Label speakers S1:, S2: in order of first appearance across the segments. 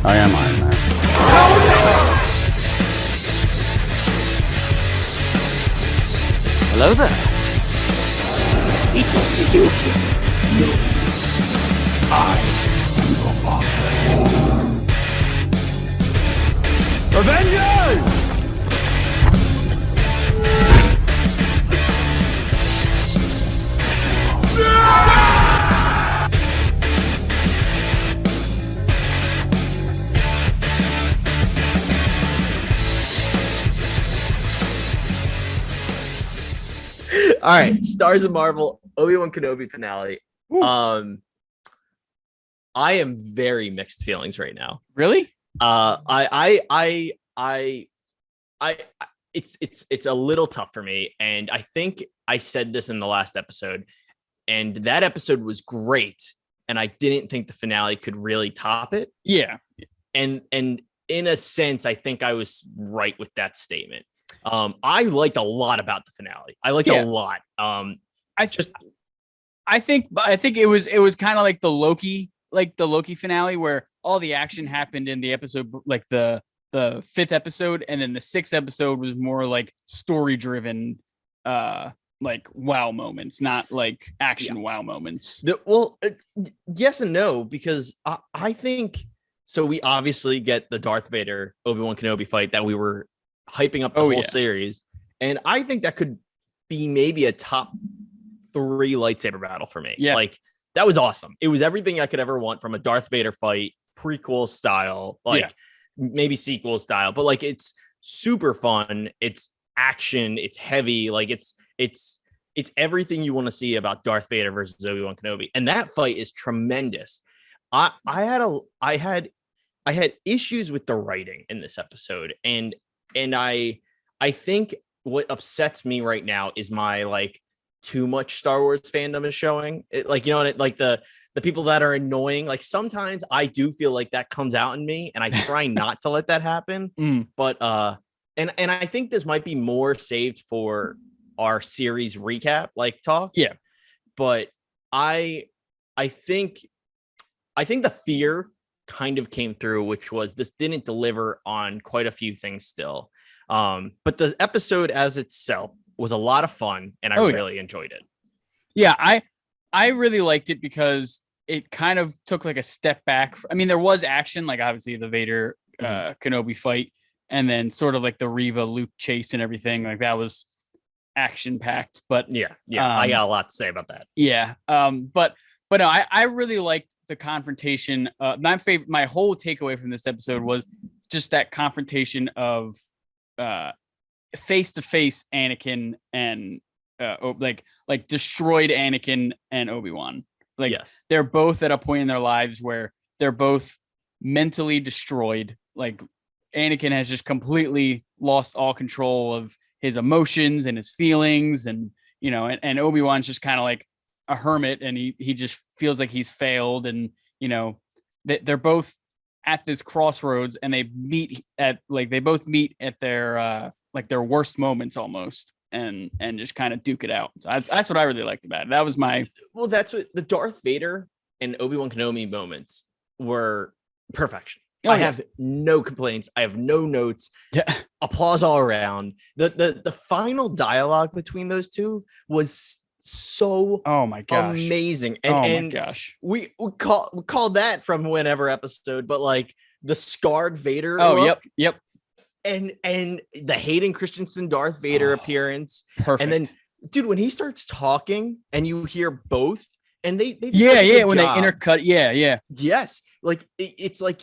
S1: I am Iron Man.
S2: Hello there.
S1: Avengers!
S3: All right, Stars of Marvel, Obi-Wan Kenobi finale.
S4: Ooh.
S3: I am very mixed feelings right now.
S4: Really?
S3: It's a little tough for me, and I think I said this in the last episode, and that episode was great, and I didn't think the finale could really top it.
S4: Yeah.
S3: And in a sense, I think I was right with that statement. I liked a lot about the finale. I liked a lot.
S4: I think it was kind of like the Loki finale where all the action happened in the episode, like the fifth episode, and then the sixth episode was more like story driven, like wow moments, not like action wow moments.
S3: Yes and no, because I think so. We obviously get the Darth Vader Obi-Wan Kenobi fight that we were hyping up the whole series, and I think that could be maybe a top 3 lightsaber battle for me.
S4: Yeah,
S3: like that was awesome. It was everything I could ever want from a Darth Vader fight, prequel style, maybe sequel style, but like it's super fun. It's action. It's heavy. Like it's everything you want to see about Darth Vader versus Obi-Wan Kenobi, and that fight is tremendous. I had issues with the writing in this episode, and I think what upsets me right now is my like too much Star Wars fandom is showing. Like, you know, like the people that are annoying. Like sometimes I do feel like that comes out in me, and I try not to let that happen. But and I think this might be more saved for our series recap, like talk.
S4: Yeah,
S3: but I think the fear kind of came through, which was this didn't deliver on quite a few things still. But the episode as itself was a lot of fun, and I really enjoyed it.
S4: Yeah, I really liked it because it kind of took like a step back. I mean, there was action, like obviously the Vader Kenobi fight, and then sort of like the Reva Luke chase and everything. Like that was action packed. But
S3: yeah, I got a lot to say about that.
S4: Yeah, but no, I really liked the confrontation. My whole takeaway from this episode was just that confrontation of face-to-face Anakin and like destroyed Anakin and Obi-Wan. Like they're both at a point in their lives where they're both mentally destroyed. Like Anakin has just completely lost all control of his emotions and his feelings, and you know, and Obi-Wan's just kind of like a hermit, and he just feels like he's failed, and you know, they're both at this crossroads, and they both meet at their like their worst moments almost, and just kind of duke it out. So that's what I really liked about it. That was
S3: that's what the Darth Vader and Obi-Wan Kenobi moments were perfection.
S4: I
S3: have no complaints. I have no notes.
S4: Yeah.
S3: Applause all around. The final dialogue between those two was so amazing. And
S4: my gosh.
S3: We called that from whenever episode, but like the scarred Vader.
S4: Yep.
S3: And the Hayden Christensen Darth Vader appearance.
S4: Perfect.
S3: And then dude, when he starts talking and you hear both, and they
S4: when they intercut.
S3: Yes. Like it's like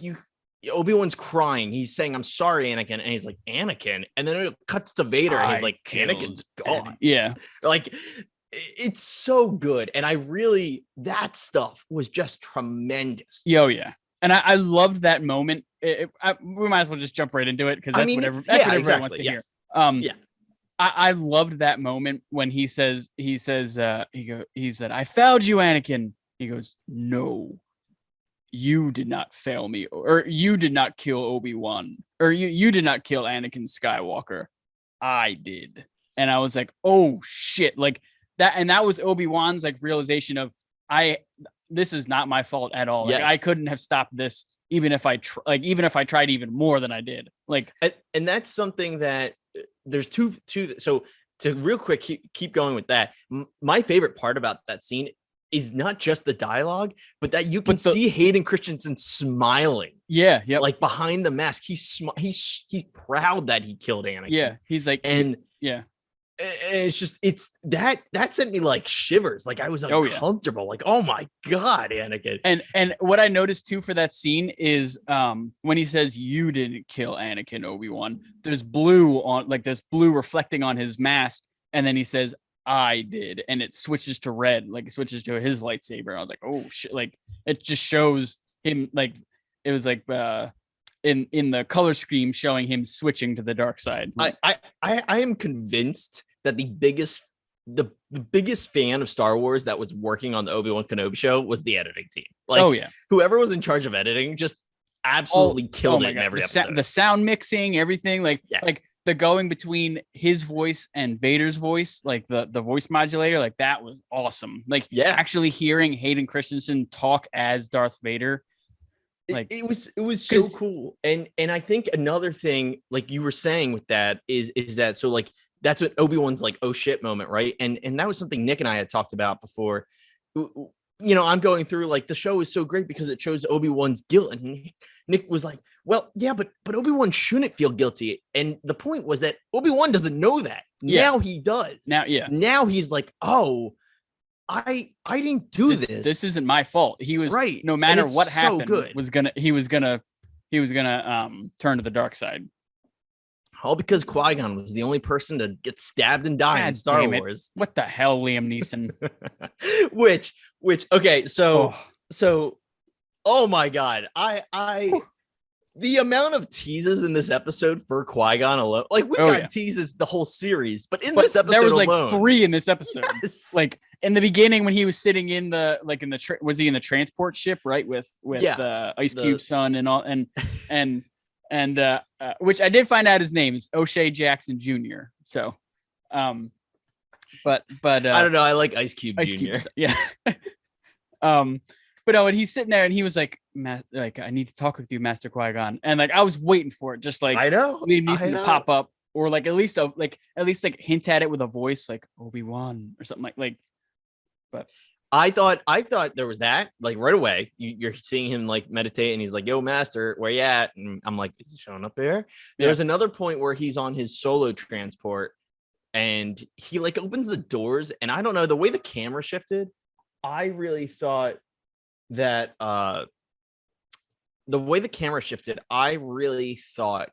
S3: Obi-Wan's crying. He's saying, "I'm sorry, Anakin," and he's like, "Anakin," and then it cuts to Vader, and he's like, "Anakin's gone."
S4: Yeah,
S3: like it's so good, and that stuff was just tremendous.
S4: Yeah, and I loved that moment. We might as well just jump right into it because that's what everyone wants to hear. I loved that moment when he said, "I failed you, Anakin." He goes, "No. You did not fail me, or you did not kill Obi-Wan, or you did not kill Anakin Skywalker. I did." And I was like, oh shit. Like that. And that was Obi-Wan's like realization of this is not my fault at all. Like I couldn't have stopped this even if I tried even more than I did. Like,
S3: and that's something that there's two. So to real quick keep going with that. My favorite part about that scene is not just the dialogue, but that you can see Hayden Christensen smiling.
S4: Yeah, yeah,
S3: like behind the mask, he's proud that he killed Anakin.
S4: Yeah, he's like,
S3: and
S4: yeah.
S3: It's just that sent me like shivers. Like I was uncomfortable. Like, oh my God, Anakin.
S4: And what I noticed too for that scene is when he says you didn't kill Anakin, Obi-Wan, there's blue reflecting on his mask, and then he says I did, and it switches to red, like it switches to his lightsaber. I was like, oh shit, like it just shows him, like it was like in the color scheme showing him switching to the dark side. Like,
S3: I am convinced that the biggest fan of Star Wars that was working on the Obi-Wan Kenobi show was the editing team. Like,
S4: oh yeah,
S3: whoever was in charge of editing just absolutely killed it in every episode.
S4: The sound mixing, everything, like the going between his voice and Vader's voice, like the voice modulator, like that was awesome. Like actually hearing Hayden Christensen talk as Darth Vader. Like
S3: it was so cool. And I think another thing, like you were saying with that is that, so like that's what Obi-Wan's like, oh shit moment, right? And that was something Nick and I had talked about before. You know, I'm going through like the show is so great because it shows Obi-Wan's guilt, and Nick was like, well, yeah, but Obi-Wan shouldn't feel guilty. And the point was that Obi-Wan doesn't know that. Now he does. Now he's like, oh, I didn't do this.
S4: This isn't my fault. He was
S3: right.
S4: No matter what happened, he was gonna turn to the dark side.
S3: All because Qui-Gon was the only person to get stabbed and die in Star Wars.
S4: What the hell, Liam Neeson?
S3: which okay, so oh my God. The amount of teases in this episode for Qui-Gon alone, like we got teases the whole series, but this episode
S4: there was
S3: alone,
S4: like 3 in this episode.
S3: Yes.
S4: Like in the beginning when he was sitting in the was he in the transport ship, right, with Ice Cube's son and all, and which I did find out his name is O'Shea Jackson Jr. So, but I
S3: don't know. I like Ice Cube Jr.
S4: Yeah. But no, and he's sitting there and he was like, I need to talk with you, Master Qui-Gon. And like I was waiting for it, just like
S3: I know
S4: Liam Neeson to pop up, or like at least hint at it with a voice like Obi-Wan or something like. But
S3: I thought there was that, like right away. You're seeing him like meditate, and he's like, "Yo, Master, where you at?" And I'm like, "Is he showing up there?" There's another point where he's on his solo transport, and he like opens the doors, and I don't know, the way the camera shifted, I really thought that the way the camera shifted, I really thought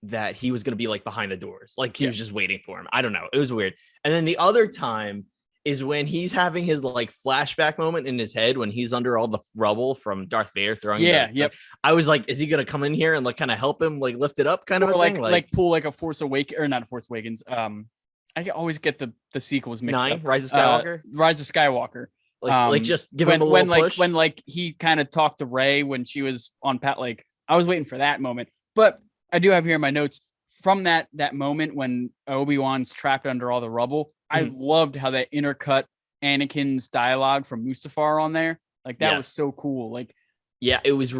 S3: that he was going to be like behind the doors, like he was just waiting for him. I don't know, it was weird. And then the other time is when he's having his like flashback moment in his head when he's under all the rubble from Darth Vader throwing. I was like, is he gonna come in here and like kind of help him like lift it up, kind of a
S4: like,
S3: thing?
S4: Like pull like a Force Awakens, or not a Force Awakens. I always get the sequels mixed up.
S3: Rise of Skywalker.
S4: Rise of Skywalker.
S3: Like just give him a little push.
S4: When like he kind of talked to Rey when she was on Pat. Like I was waiting for that moment, but I do have here in my notes from that moment when Obi-Wan's trapped under all the rubble. I loved how they intercut Anakin's dialogue from Mustafar on there. Like that was so cool. Like,
S3: it was just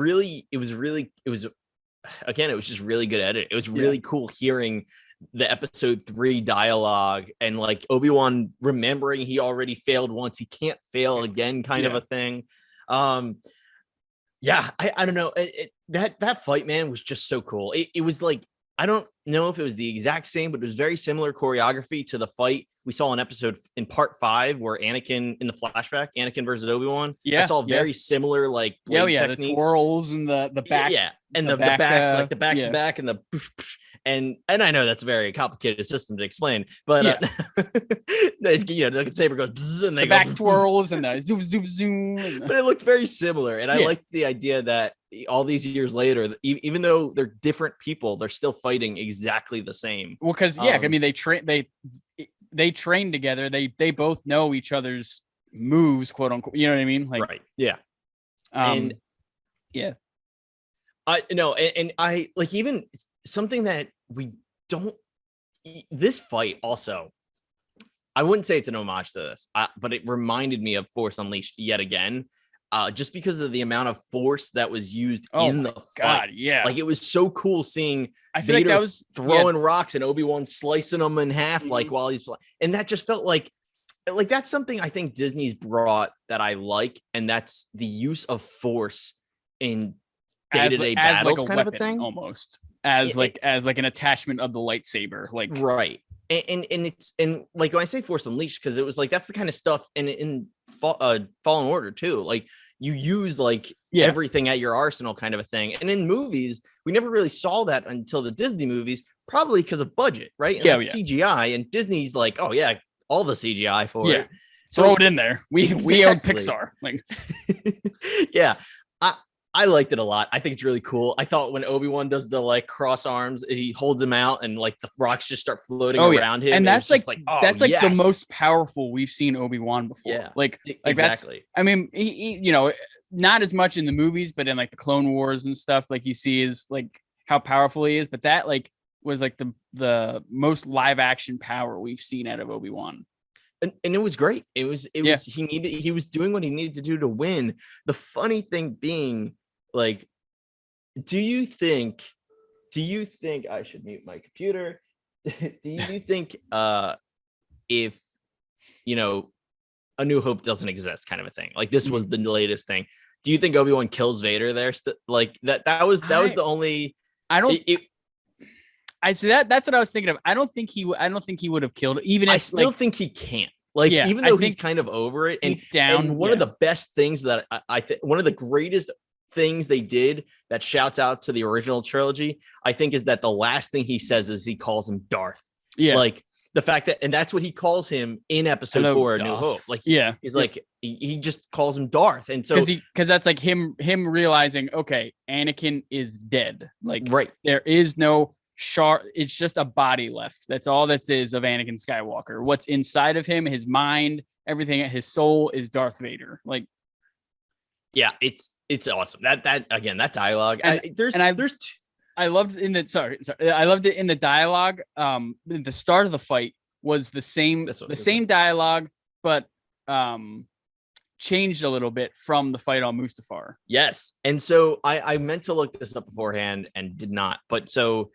S3: really good edit. It was really cool hearing the episode 3 dialogue and like Obi-Wan remembering he already failed once, he can't fail again, kind of a thing. I don't know. That fight, man, was just so cool. It was like, I don't know if it was the exact same, but it was very similar choreography to the fight we saw in part 5 where Anakin in the flashback, Anakin versus Obi-Wan. I saw very similar like techniques.
S4: The twirls and the back,
S3: and the back, like the back to back and the and I know that's a very complicated system to explain, but the saber goes bzz, and they
S4: the back twirls and the zoom zoom zoom.
S3: But it looked very similar, and I like the idea that all these years later, even though they're different people, they're still fighting exactly the same.
S4: Well, because I mean, they train together. They both know each other's moves, quote unquote. You know what I mean? Like,
S3: right? Yeah. I know, and I like even something that we don't. This fight also, I wouldn't say it's an homage to this, but it reminded me of Force Unleashed yet again. just because of the amount of force that was used in the fight.
S4: Yeah.
S3: Like, it was so cool seeing
S4: I feel
S3: Vader
S4: like that was
S3: throwing rocks and Obi-Wan slicing them in half, like while he's flying. And that just felt like that's something I think Disney's brought that I like, and that's the use of force in day-to-day battles, like kind of a thing,
S4: almost as an attachment of the lightsaber, like
S3: right. And it's like when I say Force Unleashed, because it was like that's the kind of stuff in Fallen Order too. Like, you use everything at your arsenal, kind of a thing. And in movies, we never really saw that until the Disney movies, probably because of budget, right? And CGI, and Disney's like, oh yeah, all the CGI for it.
S4: So throw it in there. We own Pixar. Like,
S3: yeah. I liked it a lot. I think it's really cool. I thought when Obi-Wan does the cross arms, he holds him out and the rocks just start floating around him.
S4: And that's that's the most powerful we've seen Obi-Wan before. Yeah,
S3: exactly.
S4: I mean, he not as much in the movies, but in the Clone Wars and stuff, you see is how powerful he is. But that was the most live action power we've seen out of Obi-Wan.
S3: And it was great. It was he was doing what he needed to do to win. The funny thing being, do you think I should mute my computer? Do you think if A New Hope doesn't exist, kind of a thing, this was the latest thing, do you think Obi-Wan kills Vader there? That was the only.
S4: I don't. I see that's what I was thinking of. I don't think he would have killed, even if
S3: I still think he can't. Even though he's kind of over it, and one of the best things that I think, one of the greatest things they did that shouts out to the original trilogy, I think, is that the last thing he says is he calls him Darth. Yeah. The fact that, and that's what he calls him in episode 4, A New Hope. He's he just calls him Darth. And so,
S4: because that's him realizing, okay, Anakin is dead.
S3: Right.
S4: There is no it's just a body left. That's all that is of Anakin Skywalker. What's inside of him, his mind, everything, his soul is Darth Vader.
S3: Yeah, it's awesome. That again, that dialogue.
S4: I loved I loved it in the dialogue. The start of the fight was the same dialogue, but changed a little bit from the fight on Mustafar.
S3: Yes, and so I meant to look this up beforehand and did not. But so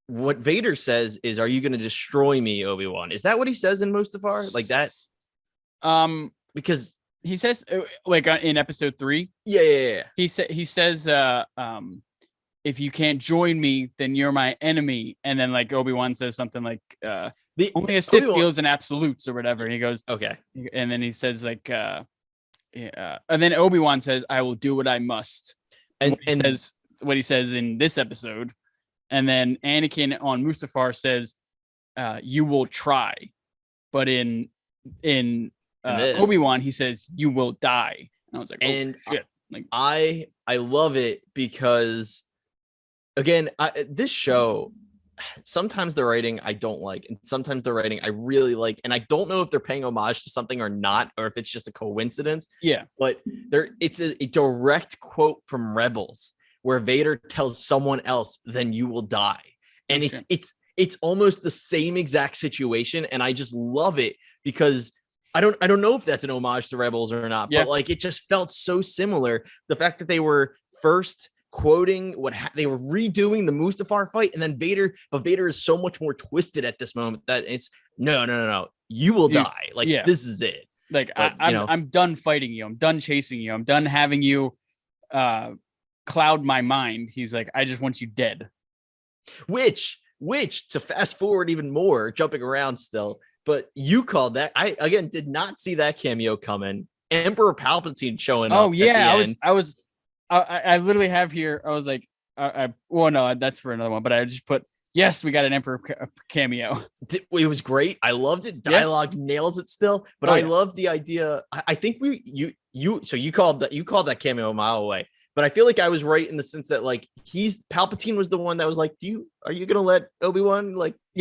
S3: what Vader says is, "Are you going to destroy me, Obi-Wan?" Is that what he says in Mustafar? That? Because
S4: he says in episode 3.
S3: Yeah.
S4: He says, if you can't join me, then you're my enemy. And then Obi-Wan says something only a Sith deals in absolutes or whatever. And he goes,
S3: okay.
S4: And then he says and then Obi-Wan says, I will do what I must. And what he says in this episode. And then Anakin on Mustafar says, you will try. But in Obi-Wan, he says, you will die. And I was like, oh, shit.
S3: I love it because, again, this show, sometimes the writing I don't like, and sometimes the writing I really like, and I don't know if they're paying homage to something or not, or if it's just a coincidence.
S4: Yeah.
S3: But it's a direct quote from Rebels where Vader tells someone else, then you will die. And it's almost the same exact situation. And I just love it because I don't know if that's an homage to Rebels or not, but it just felt so similar. The fact that they were first quoting they were redoing the Mustafar fight, and then Vader is so much more twisted at this moment that it's no, you will die. This is it.
S4: I'm done fighting you. I'm done chasing you. I'm done having you cloud my mind. He's like, I just want you dead. Which
S3: to fast forward even more, jumping around still, but you called that. I again did not see that cameo coming. Emperor Palpatine showing up.
S4: Oh yeah, I literally have here. I was like, well, no, that's for another one. But I just put, yes, we got an Emperor cameo.
S3: It was great. I loved it. Dialogue nails it still. But I love the idea. I think you called that cameo a mile away. But I feel like I was right in the sense that Palpatine was the one that was like, are you gonna let Obi-Wan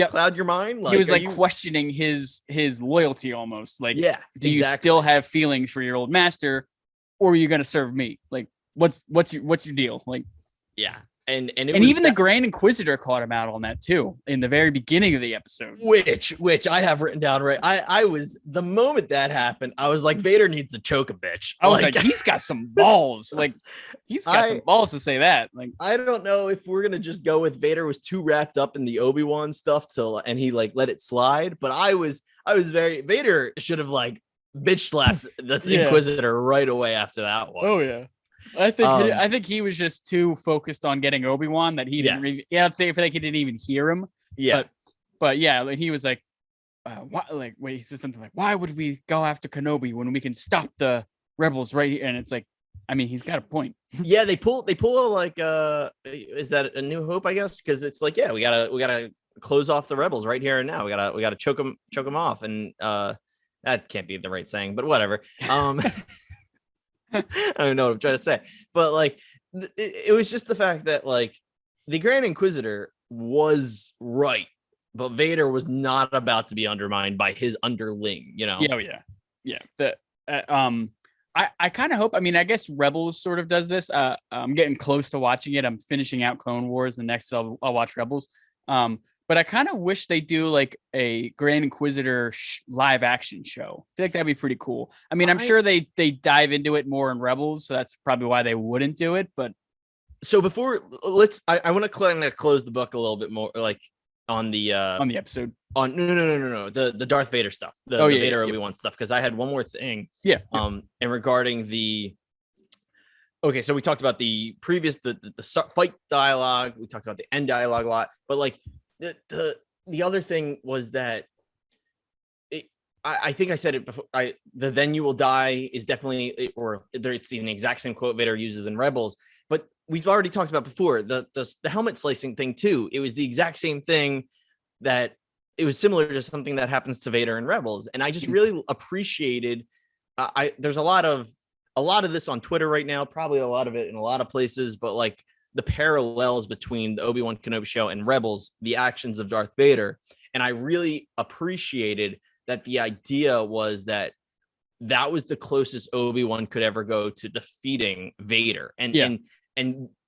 S3: cloud your mind?
S4: He was questioning his loyalty almost. Do you still have feelings for your old master, or are you gonna serve me? What's your deal?
S3: Yeah. and
S4: even the Grand Inquisitor caught him out on that too in the very beginning of the episode.
S3: Which I have written down right. I was the moment that happened, I was like, Vader needs to choke a bitch.
S4: I was like he's got some balls. Like he's got some balls to say that. Like
S3: I don't know if we're gonna just go with Vader was too wrapped up in the Obi-Wan stuff and he like let it slide. But I was very Vader should have like bitch slapped the Inquisitor right away after that one.
S4: Oh yeah. I think he was just too focused on getting Obi-Wan that he didn't really. Yeah, I feel like he didn't even hear him.
S3: Yeah,
S4: but yeah, like he was like, "Why?" Like when he said something like, "Why would we go after Kenobi when we can stop the rebels right here?" And it's like, I mean, he's got a point.
S3: Yeah, they pull like, is that a New Hope? I guess because it's like, yeah, we gotta close off the rebels right here and now. We gotta choke them off, and that can't be the right saying, but whatever. I don't know what I'm trying to say, but like it was just the fact that like the Grand Inquisitor was right, but Vader was not about to be undermined by his underling, you know?
S4: Yeah. I kind of hope. I mean, I guess Rebels sort of does this. I'm getting close to watching it. I'm finishing out Clone Wars, and next I'll watch Rebels. But I kind of wish they do like a Grand Inquisitor live action show. I feel like that'd be pretty cool. I mean, I'm sure they dive into it more in Rebels, so that's probably why they wouldn't do it. But
S3: so before I want to kind of close the book a little bit more, like on the
S4: episode.
S3: No, the Darth Vader stuff, the Vader Obi-Wan stuff, because I had one more thing.
S4: Yeah.
S3: And regarding the. Okay, so we talked about the previous the fight dialogue. We talked about the end dialogue a lot, but like. The other thing was that I think I said it before. The "then you will die" is definitely, it's the exact same quote Vader uses in Rebels. But we've already talked about before the helmet slicing thing too. It was the exact same thing that it was similar to something that happens to Vader in Rebels, and I just really appreciated. There's a lot of this on Twitter right now, probably a lot of it in a lot of places, but like. The parallels between the Obi-Wan Kenobi show and Rebels, the actions of Darth Vader. And I really appreciated that the idea was that was the closest Obi-Wan could ever go to defeating Vader. And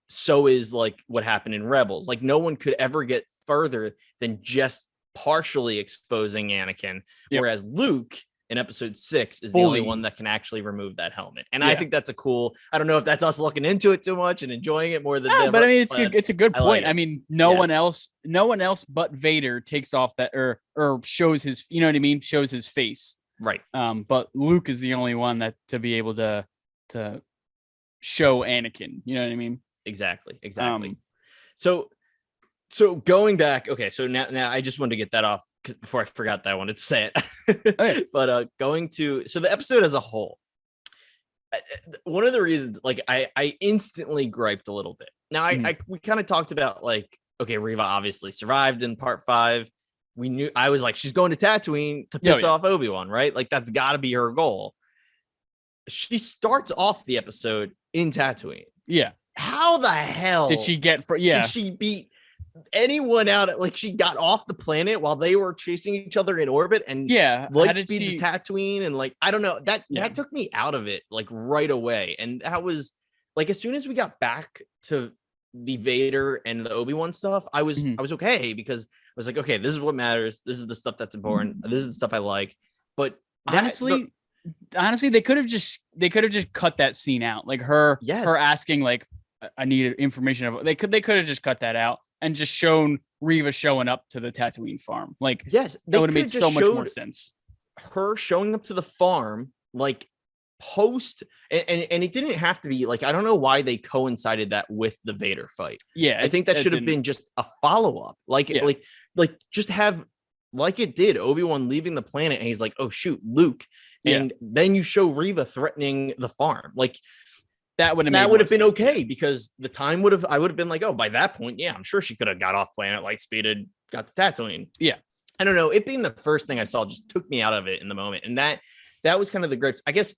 S3: so is like what happened in Rebels. Like no one could ever get further than just partially exposing Anakin. Yep. Whereas Luke in episode 6 is the only one that can actually remove that helmet. And I think that's I don't know if that's us looking into it too much and enjoying it more than
S4: but I mean, it's a good point.
S3: Like
S4: I mean, no one else but Vader takes off that or shows his, you know what I mean? Shows his face.
S3: Right.
S4: But Luke is the only one that to be able to show Anakin, you know what I mean?
S3: Exactly. So going back, okay, so now I just wanted to get that off before I forgot that I wanted to say it. Okay. But so the episode as a whole, one of the reasons, like I instantly griped a little bit. Now we kind of talked about like, okay, Reva obviously survived in part 5. We knew, I was like, she's going to Tatooine to piss off Obi-Wan, right? Like that's got to be her goal. She starts off the episode in Tatooine.
S4: Yeah.
S3: How the hell
S4: did she get
S3: did she beat anyone out? Like she got off the planet while they were chasing each other in orbit and light speed to Tatooine, and like I don't know, that took me out of it like right away. And that was like as soon as we got back to the Vader and the Obi-Wan stuff, I was okay, because I was like, okay, this is what matters, this is the stuff that's important, this is the stuff I like. But
S4: honestly they could have just cut that scene out, like her asking like I need information of, they could have just cut that out and just shown Reva showing up to the Tatooine farm. Like,
S3: yes,
S4: that would have made so much more sense.
S3: Her showing up to the farm, like post, and it didn't have to be like, I don't know why they coincided that with the Vader fight.
S4: Yeah,
S3: I think that should have been just a follow up, like just have like it did Obi-Wan leaving the planet, and he's like, oh shoot, Luke, and then you show Reva threatening the farm, like. That would have been okay, because the time I would have been like, oh, by that point, I'm sure she could have got off planet, light speeded, got to Tatooine.
S4: Yeah.
S3: I don't know. It being the first thing I saw just took me out of it in the moment. And that was kind of the gripes. I guess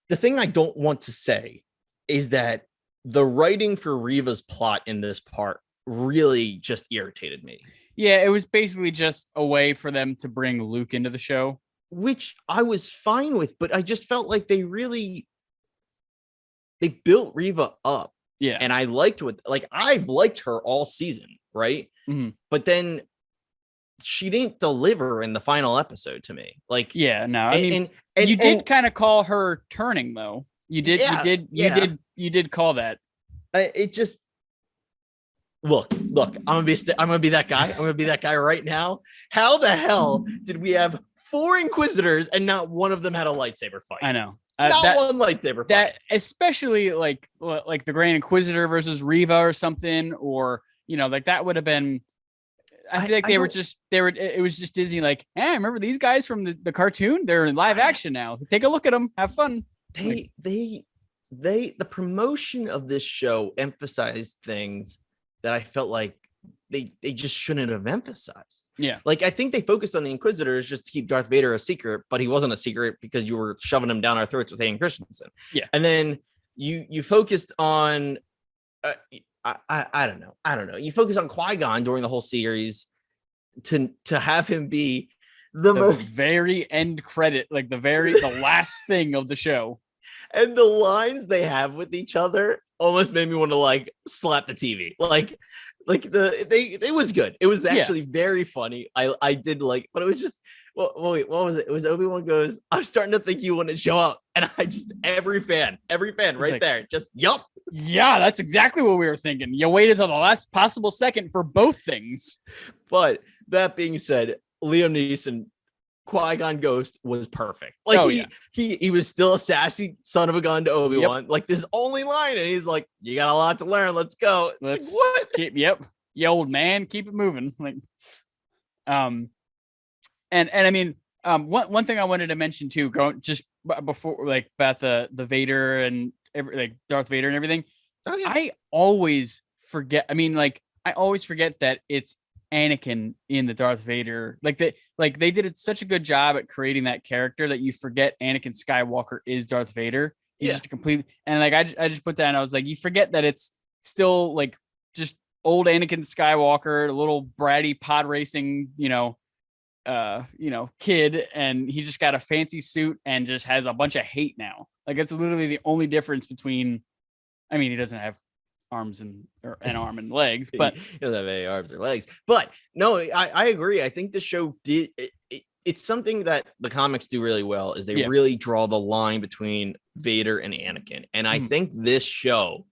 S3: the thing I don't want to say is that the writing for Reva's plot in this part really just irritated me.
S4: Yeah, it was basically just a way for them to bring Luke into the show,
S3: which I was fine with, but I just felt like they built Reva up
S4: Yeah.
S3: And I liked I've liked her all season, right?
S4: Mm-hmm.
S3: But then she didn't deliver in the final episode to me. Like,
S4: yeah, no, I mean,
S3: and
S4: you did kind of call her turning though. You did,
S3: yeah,
S4: you did call that.
S3: It just look. I'm gonna be that guy. I'm gonna be that guy right now. How the hell did we have 4 Inquisitors and not one of them had a lightsaber fight?
S4: I know.
S3: Not one lightsaber fight.
S4: That especially like the Grand Inquisitor versus Reva or something, or like that would have been. I feel like it was just Disney like, hey, remember these guys from the cartoon? They're in live action now. Take a look at them. Have fun.
S3: The promotion of this show emphasized things that I felt like they just shouldn't have emphasized.
S4: Yeah.
S3: Like, I think they focused on the Inquisitors just to keep Darth Vader a secret, but he wasn't a secret because you were shoving him down our throats with Hayden Christensen.
S4: Yeah.
S3: And then you focused on I don't know. You focus on Qui-Gon during the whole series to have him be the most
S4: very end credit, like the last thing of the show.
S3: And the lines they have with each other almost made me want to like slap the TV. It was good. It was actually very funny. I did like, but it was just wait, what was it? It was Obi-Wan goes, I'm starting to think you want to show up. And I just, every fan right like, there, just, yup.
S4: Yeah, that's exactly what we were thinking. You waited till the last possible second for both things.
S3: But that being said, Liam Neeson, Qui-Gon Ghost was perfect. He was still a sassy son of a gun to Obi-Wan. Yep. Like this only line, and he's like, "You got a lot to learn. Let's go." Like, what?
S4: You old man, keep it moving. Like, and I mean, one thing I wanted to mention too, just before, like about the Vader and Darth Vader and everything. Oh, yeah. I always forget. I mean, I always forget that it's Anakin in the Darth Vader. They did such a good job at creating that character that you forget Anakin Skywalker is Darth Vader. He's just a complete, and I just put that, and I was like, you forget that it's still like just old Anakin Skywalker, a little bratty pod racing, kid, and he's just got a fancy suit and just has a bunch of hate now. Like, it's literally the only difference between, I mean, he doesn't have arms and an arm and legs, but
S3: he doesn't have any arms or legs. But no, I agree. I think the show did it's something that the comics do really well, is they really draw the line between Vader and Anakin. And I think this show,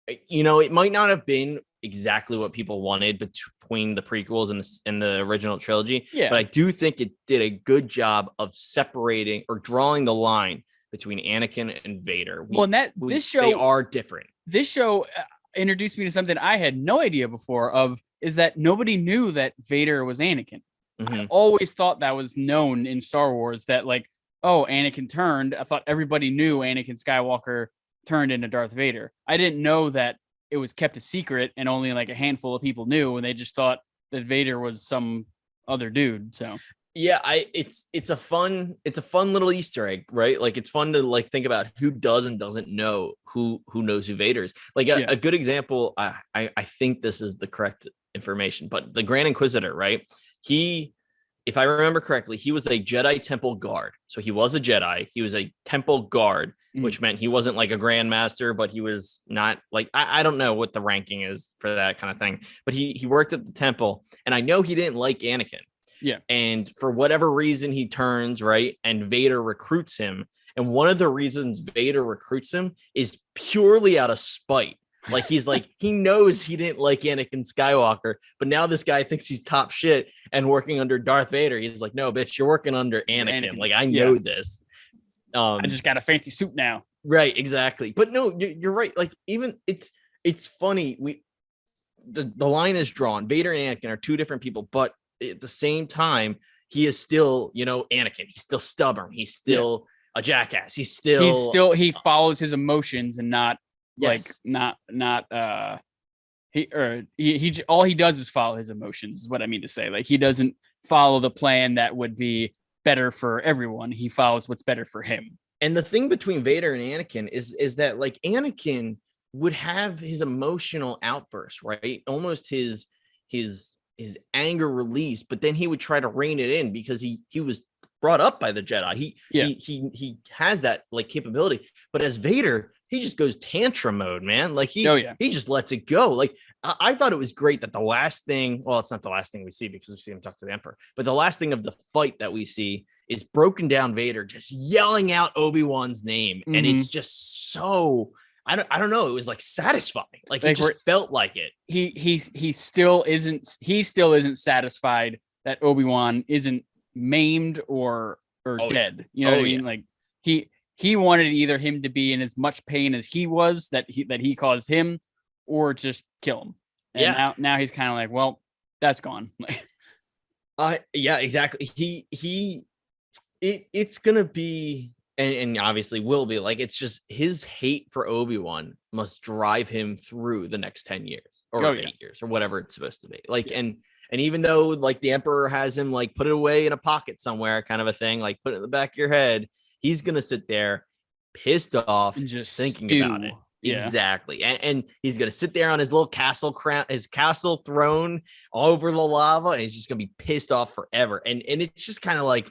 S3: it might not have been exactly what people wanted between the prequels and the original trilogy, but I do think it did a good job of separating or drawing the line between Anakin and Vader.
S4: This show,
S3: they are different.
S4: This show introduced me to something I had no idea before is that nobody knew that Vader was Anakin. Mm-hmm. I always thought that was known in Star Wars, that Anakin turned. I thought everybody knew Anakin Skywalker turned into Darth Vader. I didn't know that it was kept a secret and only like a handful of people knew, and they just thought that Vader was some other dude. So
S3: yeah, it's a fun little Easter egg, right? Like, it's fun to think about who does and doesn't know who knows who Vader is. Like a good example, I think this is the correct information, but the Grand Inquisitor, right? If I remember correctly, he was a Jedi Temple guard. So he was a Jedi. He was a Temple guard, which meant he wasn't like a Grand Master, but he was not like, I don't know what the ranking is for that kind of thing, but he worked at the Temple, and I know he didn't like Anakin.
S4: Yeah. And
S3: for whatever reason, he turns, right? And Vader recruits him. And one of the reasons Vader recruits him is purely out of spite. Like, he's like, he knows he didn't like Anakin Skywalker, but now this guy thinks he's top shit and working under Darth Vader. He's like, no, bitch, you're working under Anakin. Like, I know this.
S4: I just got a fancy suit now.
S3: Right, exactly. But no, you're right. Like, even it's funny. The line is drawn. Vader and Anakin are two different people, but at the same time, he is still, Anakin. He's still stubborn. He's still a jackass. He
S4: follows his emotions and not he all he does is follow his emotions, is what I mean to say. Like, he doesn't follow the plan that would be better for everyone. He follows what's better for him.
S3: And the thing between Vader and Anakin is that, like, Anakin would have his emotional outbursts, right? Almost his anger release, but then he would try to rein it in because he was brought up by the Jedi. He has that like capability, but as Vader, he just goes tantrum mode, man. Like he just lets it go. Like I thought it was great that the last thing, well, it's not the last thing we see because we see him talk to the Emperor, but the last thing of the fight that we see is broken down Vader just yelling out Obi-Wan's name. Mm-hmm. And it's just so, I don't know. It was like satisfying. Like it just felt like it.
S4: He still isn't satisfied that Obi-Wan isn't maimed or dead. You know what I mean? Like he wanted either him to be in as much pain as he was that he caused him, or just kill him. And now he's kind of like, well, that's gone.
S3: Yeah, exactly. It's gonna be, and obviously will be, like, it's just his hate for Obi-Wan must drive him through the next 10 years or 8 years or whatever it's supposed to be. Like, and even though like the Emperor has him like put it away in a pocket somewhere, kind of a thing, like put it in the back of your head, he's gonna sit there pissed off and just thinking about it. Yeah. Exactly. And he's gonna sit there on his little castle his castle throne over the lava, and he's just gonna be pissed off forever. And it's just kind of like,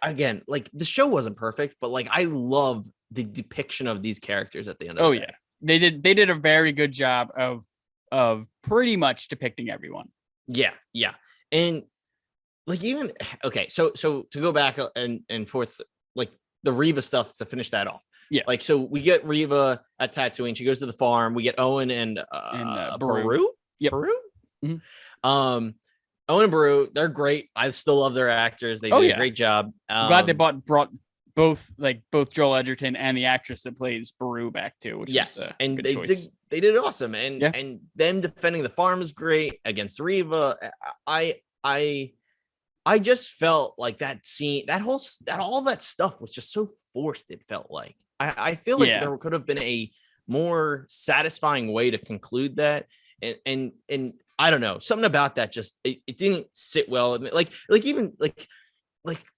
S3: again, like the show wasn't perfect, but like I love the depiction of these characters at the end of the day.
S4: They did a very good job of pretty much depicting everyone.
S3: Yeah. And like, even okay, so to go back and forth, like the Reva stuff, to finish that off.
S4: Yeah.
S3: Like, so we get Reva at Tatooine. She goes to the farm. We get Owen and Beru.
S4: Yep.
S3: Beru.
S4: Mm-hmm.
S3: Owen and Beru, they're great. I still love their actors. They did a great job.
S4: I'm glad they brought both Joel Edgerton and the actress that plays Beru back too. Which is
S3: and they did awesome. And them defending the farm is great against Reva. I just felt like that scene, all that stuff was just so forced. It felt like I feel like there could have been a more satisfying way to conclude that. And I don't know, something about that just it didn't sit well with me. Like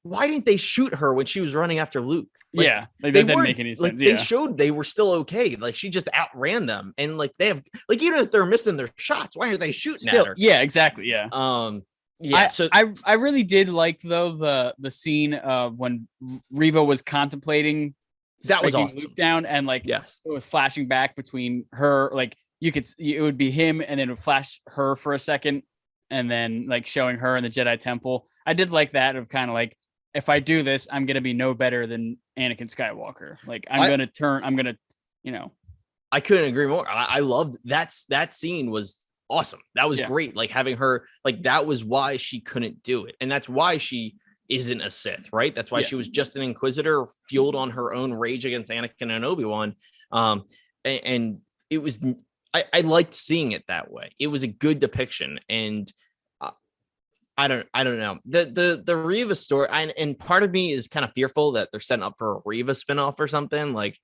S3: why didn't they shoot her when she was running after Luke? Like,
S4: that didn't make any sense.
S3: They showed they were still okay. Like she just outran them, and like they have, like, even if they're missing their shots, why aren't they shooting at her?
S4: Yeah, exactly. Yeah. I really did like, though, the scene when Reva was contemplating
S3: that was awesome.
S4: Luke down, and like it was flashing back between her, like it would be him, and then it would flash her for a second, and then like showing her in the Jedi Temple. I did like that, of kind of like, if I do this, I'm gonna be no better than Anakin Skywalker. Like I'm gonna,
S3: I couldn't agree more. I loved that scene was awesome. That was great. Like having her, like, that was why she couldn't do it. And that's why she isn't a Sith, right? That's why she was just an Inquisitor fueled on her own rage against Anakin and Obi-Wan. And it was, I liked seeing it that way. It was a good depiction. And I don't know. The Reva story, and part of me is kind of fearful that they're setting up for a Reva spinoff or something. Like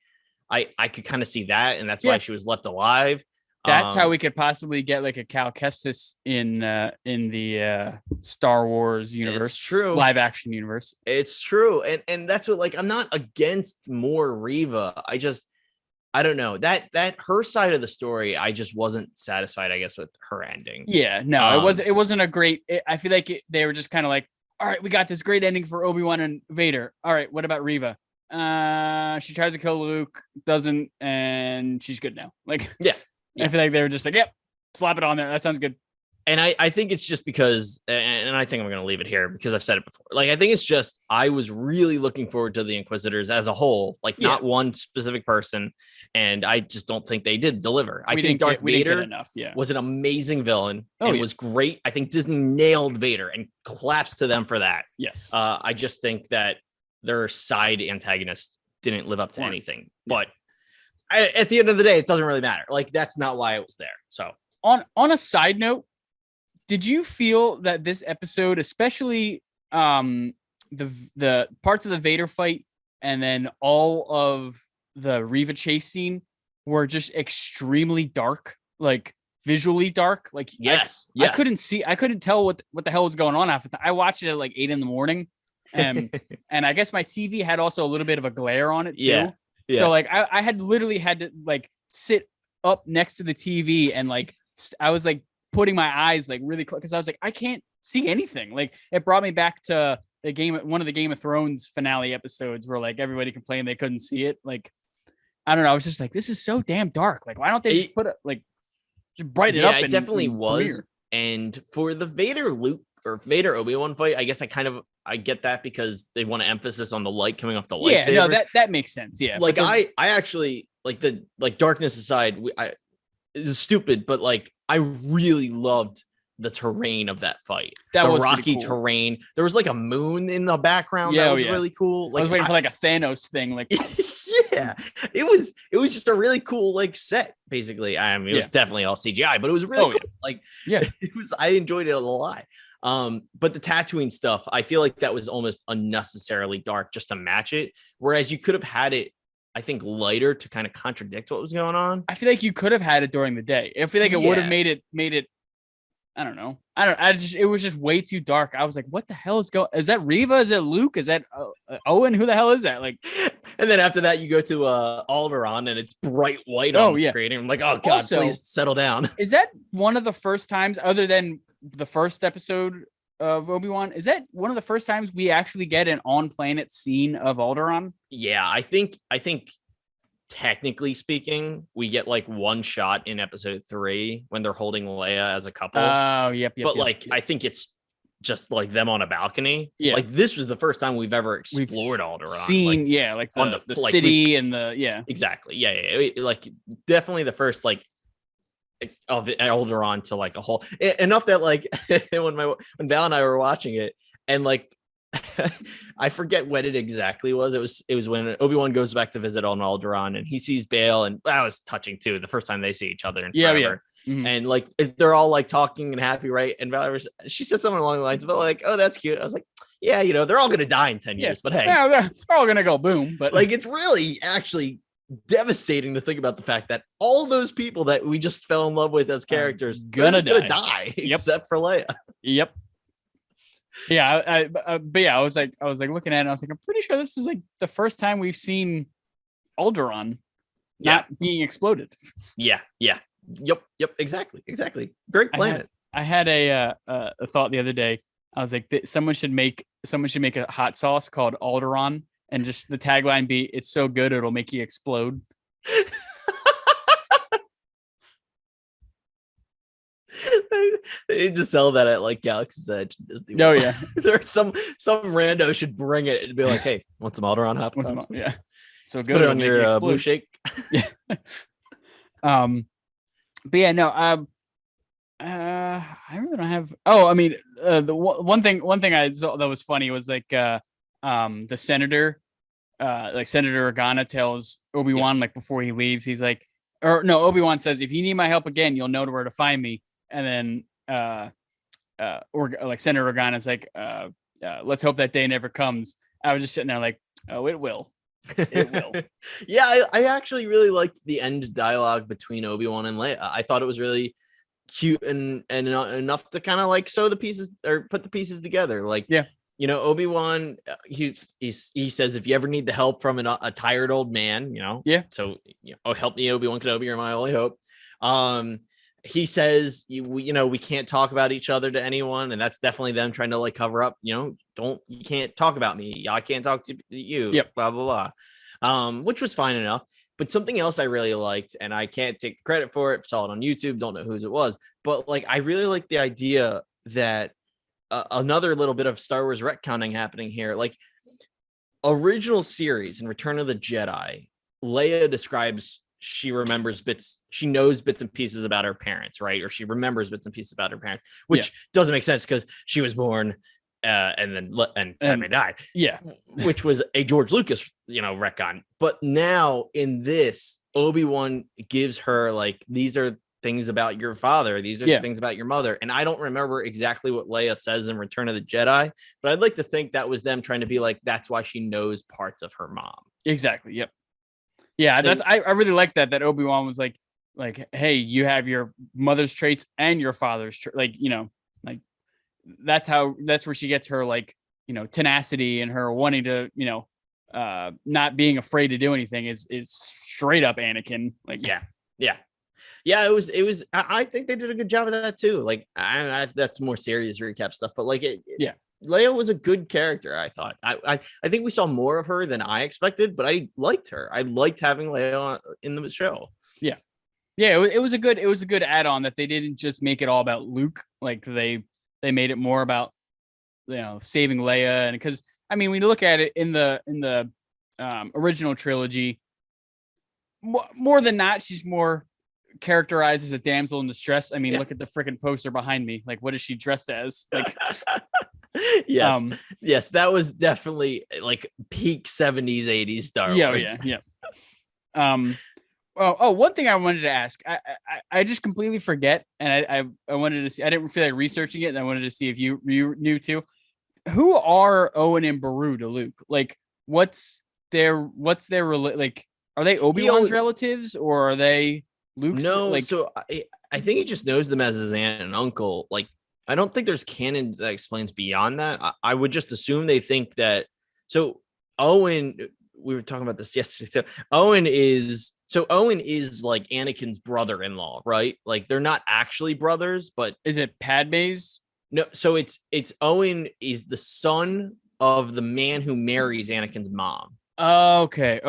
S3: I could kind of see that, and that's why she was left alive.
S4: That's how we could possibly get like a Cal Kestis in the Star Wars universe. It's true. Live action universe.
S3: It's true. And that's what, like, I'm not against more Reva. I don't know, that her side of the story, I just wasn't satisfied, I guess, with her ending.
S4: Yeah, no, it wasn't a great, I feel like they were just kind of like, all right, we got this great ending for Obi-Wan and Vader. All right, what about Reva? She tries to kill Luke, doesn't, and she's good now. Like, yeah. I feel like they were just like, yep, slap it on there. That sounds good.
S3: And I think it's just because, and I think I'm going to leave it here because I've said it before. Like, I think it's just, I was really looking forward to the Inquisitors as a whole, like not one specific person. And I just don't think they did deliver. I think Darth Vader was an amazing villain and was great. I think Disney nailed Vader, and claps to them for that.
S4: Yes.
S3: I just think that their side antagonists didn't live up to anything, but at the end of the day, it doesn't really matter. Like, that's not why it was there. So
S4: on a side note, did you feel that this episode, especially the parts of the Vader fight and then all of the Reva chase scene, were just extremely dark, like visually dark? Like,
S3: yes.
S4: I couldn't tell what the hell was going on after that. I watched it at like 8 a.m. and I guess my TV had also a little bit of a glare on it too. Yeah. So like I had literally had to like sit up next to the TV, and like I was like putting my eyes like really close, because I was like, I can't see anything. Like, it brought me back to one of the Game of Thrones finale episodes where like everybody complained they couldn't see it. Like, I don't know. I was just like, this is so damn dark. Like, why don't they just put it like just brighten it up?
S3: Yeah, it definitely was.
S4: Premiere.
S3: And for the Vader Luke or Vader Obi-Wan fight, I guess I get that because they want to emphasis on the light coming off the lightsabers.
S4: Yeah, no, that makes sense. Yeah,
S3: like I actually like the darkness aside, it's stupid, but like I really loved the terrain of that fight. That was rocky cool. Terrain. There was like a moon in the background. Yeah, that was really cool. Like,
S4: I was waiting for like a Thanos thing. Like,
S3: yeah, it was just a really cool like set. Basically, I mean, it was definitely all CGI, but it was really cool. Yeah. Like, it was. I enjoyed it a lot. But the Tatooine stuff, I feel like that was almost unnecessarily dark just to match it. Whereas you could have had it, I think, lighter to kind of contradict what was going on.
S4: I feel like you could have had it during the day. I feel like it would have made it. I don't know. It was just way too dark. I was like, what the hell is going? Is that Reva? Is that Luke? Is that Owen? Who the hell is that? Like,
S3: and then after that, you go to Alderaan and it's bright white on the screen. And I'm like, oh God, also, please settle down.
S4: Is that one of the first times, other than the first episode of Obi-Wan, is that one of the first times we actually get an on-planet scene of Alderaan?
S3: Yeah, I think technically speaking, we get like one shot in episode 3 when they're holding Leia as a couple.
S4: Oh, yep.
S3: But I think it's just like them on a balcony. Yeah, like this was the first time we've ever explored Alderaan.
S4: Seen, like on the city and the
S3: exactly. Yeah. Like definitely the first like of Alderaan to like a whole enough that like when Val and I were watching it and like I forget when it exactly was. It was when Obi-Wan goes back to visit on Alderaan and he sees Bail, and that was touching too. The first time they see each other in forever. Yeah. Mm-hmm. And like they're all like talking and happy, right? And Val, she said something along the lines of like, "Oh, that's cute." I was like, "Yeah, they're all gonna die in 10 years, but hey,
S4: they're all gonna go boom." But
S3: like, it's really actually devastating to think about the fact that all those people that we just fell in love with as characters gonna die except for Leia.
S4: Yep. Yeah, but I was like looking at it and I was like, I'm pretty sure this is like the first time we've seen Alderaan not being exploded.
S3: Yeah. Yep. Exactly. Great planet.
S4: I had a thought the other day. I was like, someone should make a hot sauce called Alderaan, and just the tagline be, "It's so good it'll make you explode."
S3: They need to sell that at like Galaxy's Edge.
S4: Oh yeah,
S3: there's some rando should bring it and be like, "Hey, want some Alderaan hot sauce?"
S4: Yeah, so good.
S3: Put it on your blue shake.
S4: Yeah. But yeah, no. I really don't have. Oh, I mean, the one thing I saw that was funny was like the senator, like Senator Organa tells Obi-Wan like before he leaves, he's like, or no, Obi-Wan says, "If you need my help again, you'll know where to find me." And then or like Senator Organa's like, let's hope that day never comes. I was just sitting there like, oh, it will. It will.
S3: Yeah, I actually really liked the end dialogue between Obi-Wan and Leia. I thought it was really cute and enough to kind of like sew the pieces or put the pieces together. Like, Obi-Wan, he says, if you ever need the help from a tired old man, so help me, Obi-Wan Kenobi, you're my only hope. He says, we can't talk about each other to anyone, and that's definitely them trying to like cover up. You can't talk about me. I can't talk to you.
S4: Yep.
S3: Blah blah blah. Which was fine enough. But something else I really liked, and I can't take credit for it. Saw it on YouTube. Don't know whose it was, but like I really liked the idea that another little bit of Star Wars retconning happening here. Like original series in Return of the Jedi, Leia describes. She remembers she knows bits and pieces about her parents, right? Or she remembers bits and pieces about her parents, which doesn't make sense because she was born and then Padme died.
S4: Yeah.
S3: Which was a George Lucas, retcon. But now in this, Obi-Wan gives her like, these are things about your father. These are things about your mother. And I don't remember exactly what Leia says in Return of the Jedi, but I'd like to think that was them trying to be like, that's why she knows parts of her mom.
S4: Exactly. Yep. Yeah, I really like that Obi-Wan was like, hey, you have your mother's traits and your father's like that's where she gets her like, tenacity and her wanting to, not being afraid to do anything is straight up Anakin. Like,
S3: yeah. It was. I think they did a good job of that too. Like, that's more serious recap stuff, but like Leia was a good character. I thought. I think we saw more of her than I expected, but I liked her. I liked having Leia in the show.
S4: Yeah, yeah. It was a good add-on that they didn't just make it all about Luke. Like they made it more about saving Leia, and because I mean, when you look at it in the original trilogy, more than not, she's more characterized as a damsel in distress. I mean, look at the freaking poster behind me. Like, what is she dressed as? Like,
S3: yes, that was definitely like peak 70s, 80s Star Wars.
S4: Yeah. One thing I wanted to ask, I just completely forget, and I wanted to see. I didn't feel like researching it, and I wanted to see if you knew too. Who are Owen and Beru to Luke? Like, what's their like? Are they Obi-Wan's relatives, or are they Luke's?
S3: No,
S4: like,
S3: so I think he just knows them as his aunt and uncle. Like, I don't think there's canon that explains beyond that. I would just assume they think that. So Owen, we were talking about this yesterday. So Owen is like Anakin's brother-in-law, right? Like they're not actually brothers, but
S4: is it Padme's?
S3: No, so it's Owen is the son of the man who marries Anakin's mom.
S4: Oh, okay.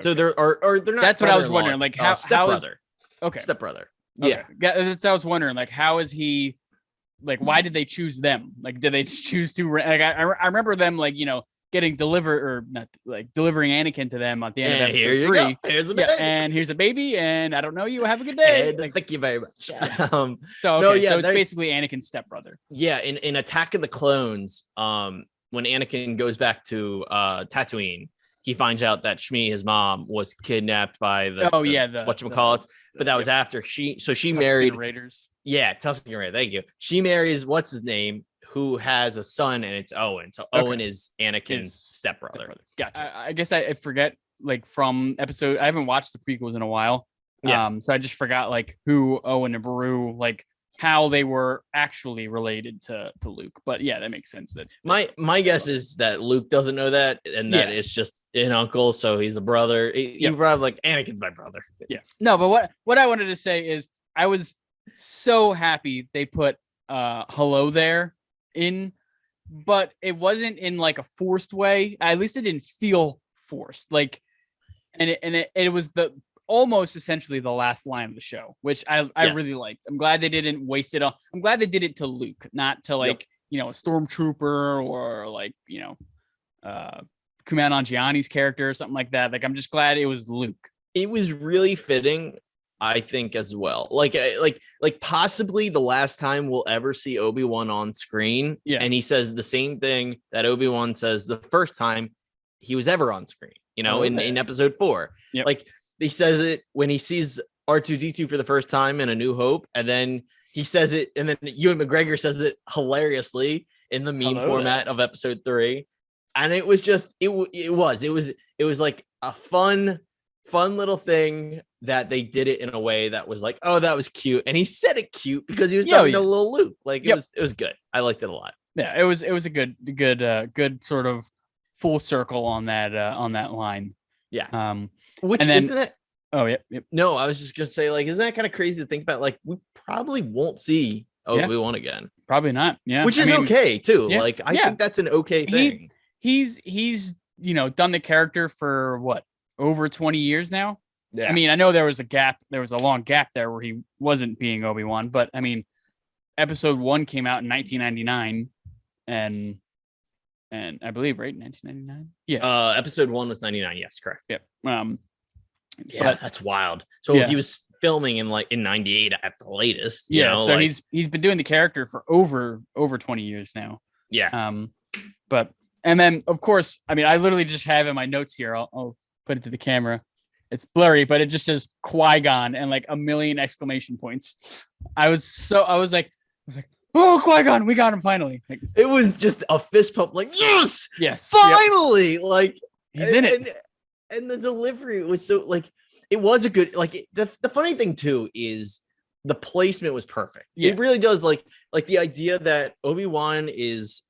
S3: So they're not.
S4: That's what I was wondering. Like how
S3: stepbrother.
S4: Okay.
S3: Stepbrother.
S4: Okay. Yeah. That's what I was wondering. Like, how is he? Like, why did they choose them? Like, did they choose to? Like, I remember them like getting delivered or not like delivering Anakin to them at the end of episode 3.
S3: Here's a baby.
S4: And here's a baby, and I don't know you. Have a good day.
S3: Like, thank you very much.
S4: Yeah. So it's basically Anakin's stepbrother.
S3: Yeah, in Attack of the Clones, when Anakin goes back to Tatooine, he finds out that Shmi, his mom, was kidnapped by the whatchamacallit. But that was after she married
S4: Raiders.
S3: Yeah, Tusken Raider. Thank you. She marries what's his name, who has a son, and it's Owen. So Owen is Anakin's stepbrother.
S4: Gotcha. I guess I forget like from episode. I haven't watched the prequels in a while.
S3: Yeah.
S4: So I just forgot like who Owen and Beru, like how they were actually related to Luke. But yeah, that makes sense. That
S3: my guess is that Luke doesn't know that, and that it's just an uncle, so he's a brother. He probably like Anakin's my brother.
S4: Yeah. No, but what I wanted to say is I was so happy they put hello there in, but it wasn't in like a forced way. At least it didn't feel forced. Like, and it was the almost essentially the last line of the show, which I really liked. I'm glad they didn't waste it on. I'm glad they did it to Luke, not to like a stormtrooper or like Kumail Nanjiani's character or something like that. Like I'm just glad it was Luke.
S3: It was really fitting, I think, as well. Like possibly the last time we'll ever see Obi-Wan on screen.
S4: Yeah.
S3: And he says the same thing that Obi-Wan says the first time he was ever on screen, in episode 4.
S4: Yep.
S3: Like he says it when he sees R2-D2 for the first time in A New Hope. And then he says it, and then Ewan McGregor says it hilariously in the meme format of episode 3. And it was just, it was like a fun little thing that they did it in a way that was like, oh, that was cute. And he said it cute because he was talking to little Luke. Like it was good. I liked it a lot.
S4: Yeah, it was a good sort of full circle on that line.
S3: Yeah. Isn't that?
S4: Oh yeah. Yep.
S3: No, I was just gonna say, like, isn't that kind of crazy to think about? Like, we probably won't see Obi-Wan again.
S4: Probably not. Yeah.
S3: Which is okay too. Yeah. Like, I think that's an okay thing.
S4: He's done the character for what, over 20 years now.
S3: Yeah.
S4: I mean, I know there was a long gap there where he wasn't being Obi-Wan, but I mean, episode 1 came out in 1999, and I believe, right, 1999. Yeah.
S3: Episode 1 was 99. Yes, correct.
S4: Yep.
S3: That's wild. So he was filming in 98 at the latest.
S4: So he's been doing the character for over 20 years now.
S3: Yeah.
S4: But and then of course, I mean, I literally just have in my notes here. I'll put it to the camera. It's blurry, but it just says Qui-Gon and like a million exclamation points. I was like, oh, Qui-Gon, we got him finally. Like,
S3: it was just a fist pump, like, yes, finally. Yep. Like
S4: he's in it.
S3: And the delivery was so like, it was a good, like the funny thing too is the placement was perfect. Yeah. It really does like the idea that Obi-Wan is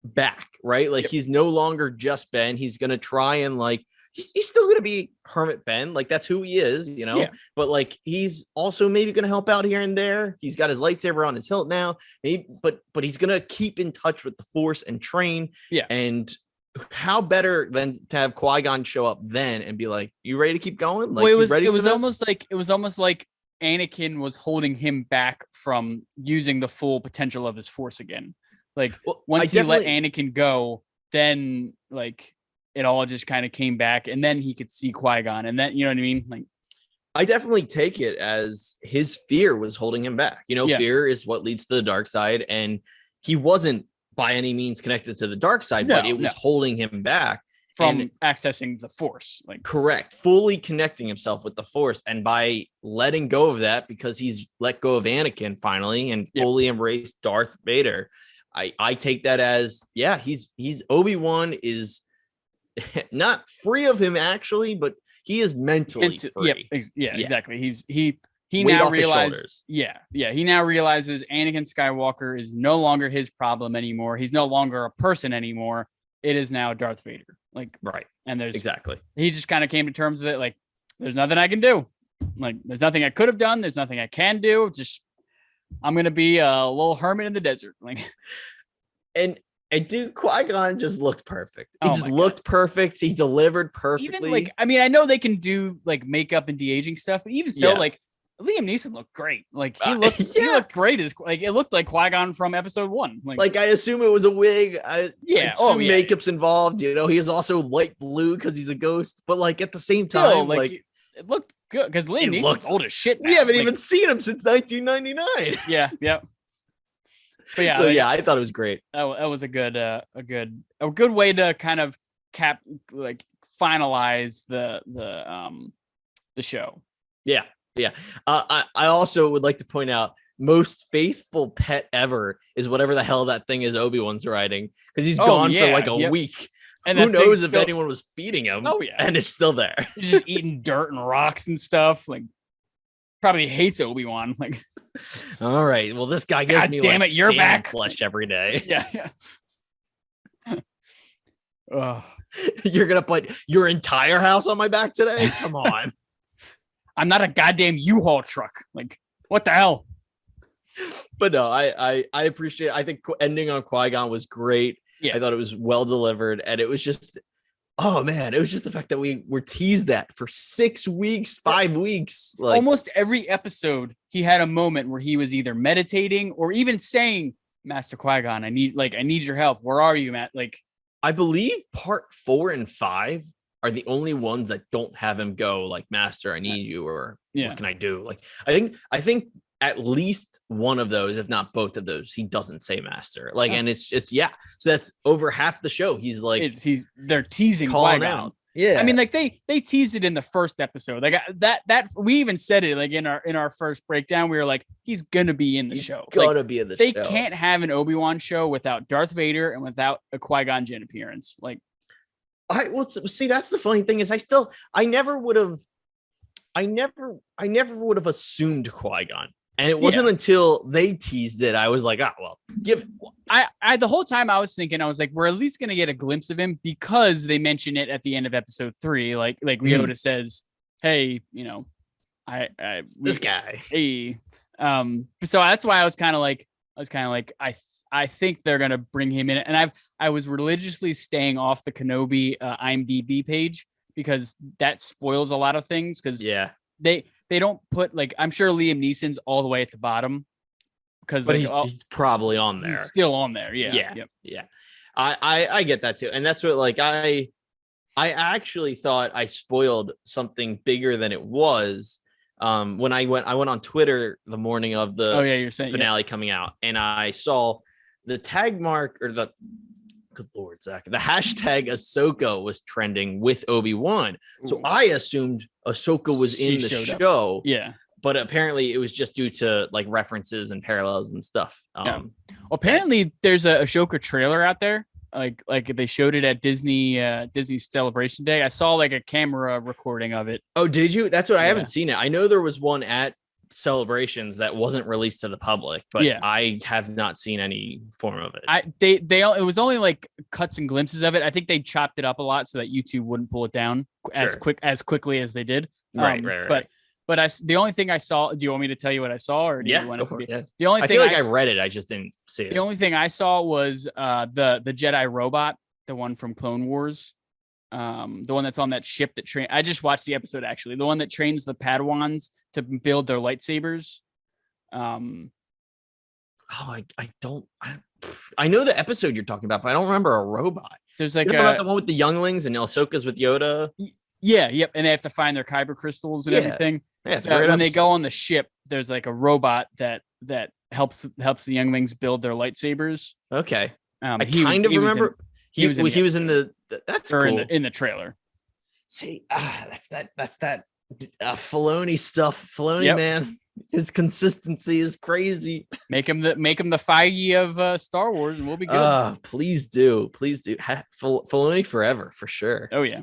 S3: back, right? Like he's no longer just Ben. He's going to try and like he's still going to be Hermit Ben. Like, that's who he is, you know?
S4: Yeah.
S3: But like, he's also maybe going to help out here and there. He's got his lightsaber on his hilt now, maybe, but he's going to keep in touch with the Force and train.
S4: Yeah.
S3: And how better than to have Qui-Gon show up then and be like, you ready to keep going? Like,
S4: well,
S3: it was
S4: almost like Anakin was holding him back from using the full potential of his Force again. Like, once he let Anakin go, then like it all just kind of came back, and then he could see Qui-Gon, and then, you know what I mean? Like,
S3: I definitely take it as his fear was holding him back. You know, fear is what leads to the dark side, and he wasn't by any means connected to the dark side, but it was holding him back
S4: from accessing the Force. Like,
S3: correct, fully connecting himself with the Force, and by letting go of that, because he's let go of Anakin finally and fully embraced Darth Vader. I take that as, he's Obi-Wan is not free of him actually, but he is mentally free.
S4: Exactly. He now realizes, he now realizes Anakin Skywalker is no longer his problem anymore. He's no longer a person anymore. It is now Darth Vader. Like,
S3: right.
S4: And
S3: exactly.
S4: He just kind of came to terms with it. Like, there's nothing I can do. Like, there's nothing I could have done. There's nothing I can do. Just, I'm going to be a little hermit in the desert. Like,
S3: and dude, Qui-Gon just looked perfect. He just looked perfect. He delivered perfectly.
S4: Even like, I mean, I know they can do like makeup and de-aging stuff, but even so, like, Liam Neeson looked great. Like, he looked great as, like, it looked like Qui-Gon from episode 1. Like
S3: I assume it was a wig. I assume makeup's involved. You know, he is also light blue because he's a ghost. But like, at the same time, like
S4: it looked good because Liam Neeson's old as shit now.
S3: We haven't even seen him since 1999.
S4: Yeah. But
S3: I thought it was great.
S4: That was a good way to kind of finalize the show.
S3: Yeah. I also would like to point out, most faithful pet ever is whatever the hell that thing is Obi-Wan's riding, because he's gone for like a week. And who knows if anyone was feeding him? Oh yeah, and it's still there.
S4: He's just eating dirt and rocks and stuff. Like, probably hates Obi-Wan. Like,
S3: all right, well, this guy gives me
S4: damn
S3: like
S4: it, you're back
S3: flesh every day.
S4: Yeah.
S3: You're gonna put your entire house on my back today? Come on.
S4: I'm not a goddamn U-Haul truck. Like, what the hell?
S3: But no, I appreciate it. I think ending on Qui-Gon was great. Yeah. I thought it was well delivered, and it was just, oh man, it was just the fact that we were teased that for 6 weeks, 5 weeks. Like,
S4: almost every episode, he had a moment where he was either meditating or even saying, Master Qui-Gon, I need your help. Where are you, Matt? Like,
S3: I believe part 4 and 5 are the only ones that don't have him go like, Master, I need you, or what can I do? Like, I think at least one of those, if not both of those, he doesn't say Master. Like, and it's so that's over half the show. He's like,
S4: they're teasing
S3: calling out. Yeah,
S4: I mean, like they teased it in the first episode. Like, that we even said it like in our first breakdown. We were like, he's gonna be in the show.
S3: Gonna be in the show.
S4: They can't have an Obi-Wan show without Darth Vader and without a Qui-Gon Jinn appearance. Like,
S3: see, that's the funny thing is I never would have assumed Qui-Gon. And it wasn't until they teased it, I was like, give it.
S4: I the whole time I was thinking, I was like, we're at least gonna get a glimpse of him because they mention it at the end of episode 3. Like Yoda says, hey, you know,
S3: this guy.
S4: Hey. So that's why I was kind of like, I think they're gonna bring him in. And I was religiously staying off the Kenobi IMDb page because that spoils a lot of things. Because they don't put, like, I'm sure Liam Neeson's all the way at the bottom because
S3: he's probably on there.
S4: He's still on there. Yeah.
S3: I get that too. And that's what, like, I actually thought I spoiled something bigger than it was. When I went on Twitter the morning of the finale coming out, and I saw the tag mark, or the, good Lord, Zach, the hashtag Ahsoka was trending with Obi-Wan. So I assumed Ahsoka was in the show.
S4: Yeah.
S3: But apparently it was just due to like references and parallels and stuff.
S4: Well, apparently there's a Ahsoka trailer out there. Like they showed it at Disney Celebration Day. I saw like a camera recording of it.
S3: Oh, did you? That's what I haven't seen it. I know there was one at celebrations that wasn't released to the public, but I have not seen any form of it.
S4: It was only like cuts and glimpses of it. I think they chopped it up a lot so that YouTube wouldn't pull it down as quickly as they did.
S3: Right.
S4: But the only thing I saw. Do you want me to tell you what I saw, or do you want
S3: go for it? Yeah.
S4: The only
S3: I
S4: thing
S3: feel like I read it. I just didn't see it.
S4: The only thing I saw was the Jedi robot, the one from Clone Wars, the one that's on that ship that train. I just watched the episode actually. The one that trains the Padawans to build their lightsabers.
S3: I know the episode you're talking about, but I don't remember a robot.
S4: There's like
S3: about the one with the younglings and Ahsoka's with Yoda.
S4: Yeah, yep, and they have to find their kyber crystals and everything. Yeah, when they go on the ship, there's like a robot that helps the younglings build their lightsabers.
S3: Okay, I kind of remember he was in the that's cool.
S4: in the trailer.
S3: See, that's that Filoni stuff. Filoni, man, his consistency is crazy.
S4: Make him the Feige of Star Wars, and we'll be good.
S3: Please do. Filoni forever for sure.
S4: Oh yeah.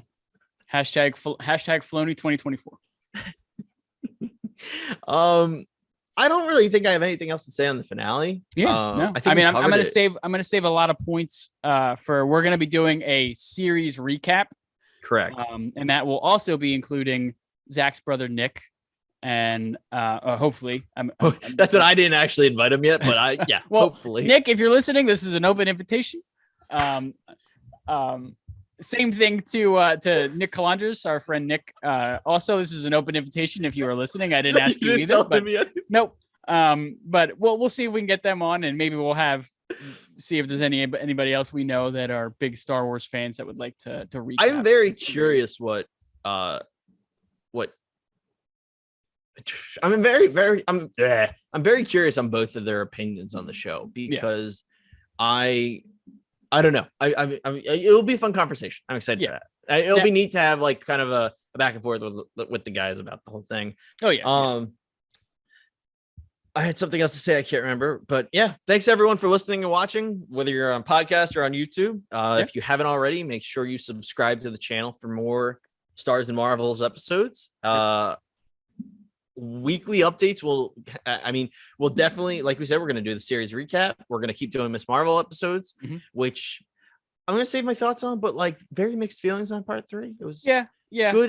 S4: Hashtag Filoni 2024.
S3: I don't really think I have anything else to say on the finale.
S4: Yeah, no. I'm gonna save a lot of points we're gonna be doing a series recap.
S3: Correct.
S4: And that will also be including Zach's brother Nick, and hopefully
S3: that's what I didn't actually invite him yet, but hopefully
S4: Nick, if you're listening, this is an open invitation. Same thing to Nick Calandras, our friend Nick. Also, this is an open invitation if you are listening. I didn't ask you either. But, nope. But we'll see if we can get them on, and maybe we'll see if there's anybody else we know that are big Star Wars fans that would like to recap.
S3: I'm very curious what I'm very curious on both of their opinions on the show, because I don't know. It'll be a fun conversation. I'm excited for that. It'll be neat to have like kind of a back and forth with the guys about the whole thing.
S4: Oh yeah.
S3: I had something else to say. I can't remember, but yeah. Thanks everyone for listening and watching, whether you're on podcast or on YouTube. If you haven't already, make sure you subscribe to the channel for more Stars and Marvels episodes. Weekly updates we'll definitely, like we said, we're going to do the series recap. We're going to keep doing Miss Marvel episodes, which I'm going to save my thoughts on, but like very mixed feelings on part 3. It was good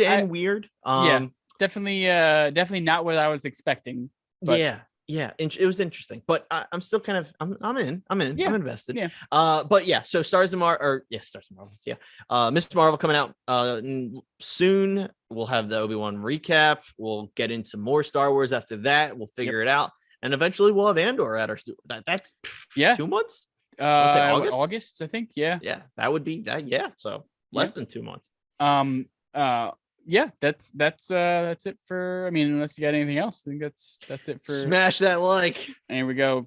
S3: and weird.
S4: Definitely not what I was expecting, but
S3: it was interesting, but I'm still kind of I'm in. I'm invested. So Stars and Marvels. Miss Marvel coming out soon. We'll have the Obi-Wan recap. We'll get into more Star Wars after that. We'll figure it out, and eventually we'll have Andor at our. That's 2 months.
S4: August, I think. Yeah,
S3: that would be that. Yeah, so less than 2 months.
S4: That's it for. I mean, unless you got anything else, I think that's it for.
S3: Smash that like.
S4: There we go.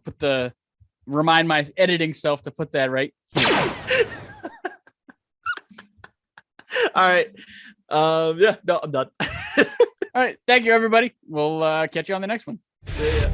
S4: Remind my editing self to put that right.
S3: All right. I'm done.
S4: All right. Thank you, everybody. We'll catch you on the next one.
S3: See ya.